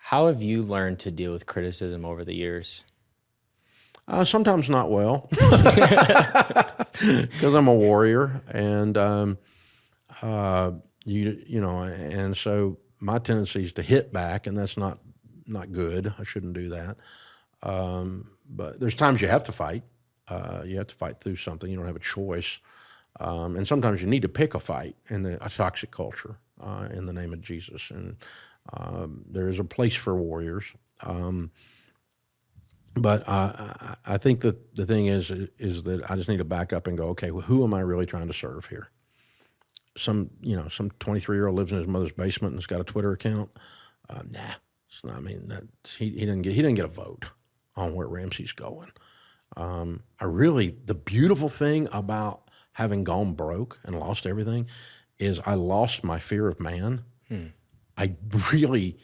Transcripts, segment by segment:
How have you learned to deal with criticism over the years? Sometimes not well, because I'm a warrior, and and so my tendency is to hit back, and that's not good. I shouldn't do that. But there's times you have to fight. You have to fight through something. You don't have a choice, and sometimes you need to pick a fight in a toxic culture in the name of Jesus. And there is a place for warriors. But I think that the thing is that I just need to back up and go, okay, well, who am I really trying to serve here? Some 23-year-old lives in his mother's basement and has got a Twitter account. Nah, it's not. I mean, he didn't get a vote on where Ramsey's going. The beautiful thing about having gone broke and lost everything is I lost my fear of man. I really.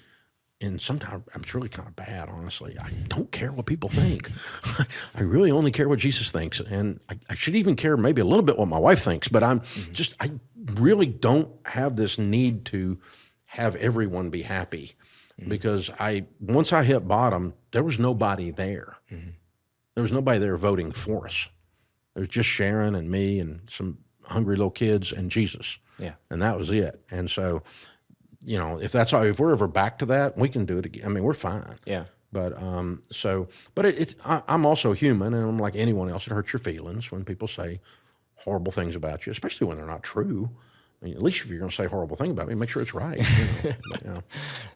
And sometimes it's really kind of bad, honestly. I don't care what people think. I really only care what Jesus thinks. And I should even care maybe a little bit what my wife thinks, but I really don't have this need to have everyone be happy because once I hit bottom, there was nobody there. There was nobody there voting for us. There was just Sharon and me and some hungry little kids and Jesus. Yeah. And that was it. And so, if we're ever back to that, we can do it again. I mean, we're fine. Yeah. But I'm also human, and I'm like anyone else. It hurts your feelings when people say horrible things about you, especially when they're not true. I mean, at least if you're going to say a horrible thing about me, make sure it's right.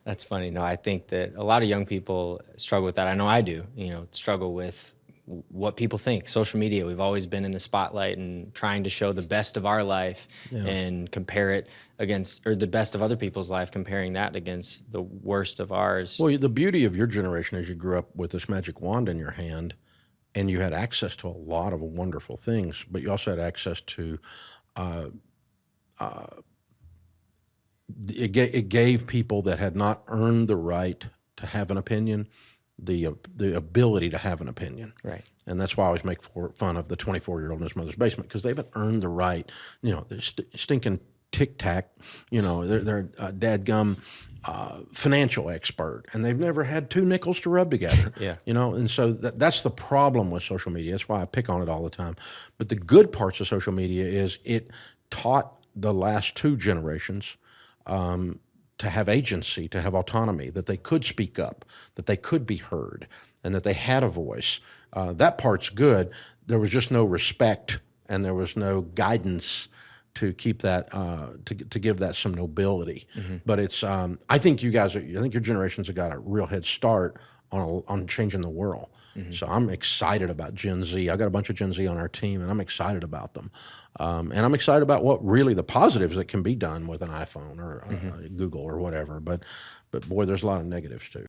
That's funny. No, I think that a lot of young people struggle with that. I know I do, struggle with what people think. Social media, we've always been in the spotlight and trying to show the best of our life and compare it against, or the best of other people's life, comparing that against the worst of ours. Well, the beauty of your generation is you grew up with this magic wand in your hand and you had access to a lot of wonderful things, but you also had access to, it gave people that had not earned the right to have an opinion the ability to have an opinion. Right. And that's why I always make fun of the 24-year-old in his mother's basement, because they haven't earned the right. They're stinking tic-tac, they're a dadgum financial expert, and they've never had two nickels to rub together. Yeah. And so that's the problem with social media. That's why I pick on it all the time. But the good parts of social media is it taught the last two generations to have agency, to have autonomy, that they could speak up, that they could be heard, and that they had a voice. That part's good. There was just no respect, and there was no guidance to keep that, to give that some nobility. But it's, I think your generations have got a real head start on changing the world. So I'm excited about Gen Z. I got a bunch of Gen Z on our team, and I'm excited about them. And I'm excited about what really the positives that can be done with an iPhone or Google or whatever. But boy, there's a lot of negatives too.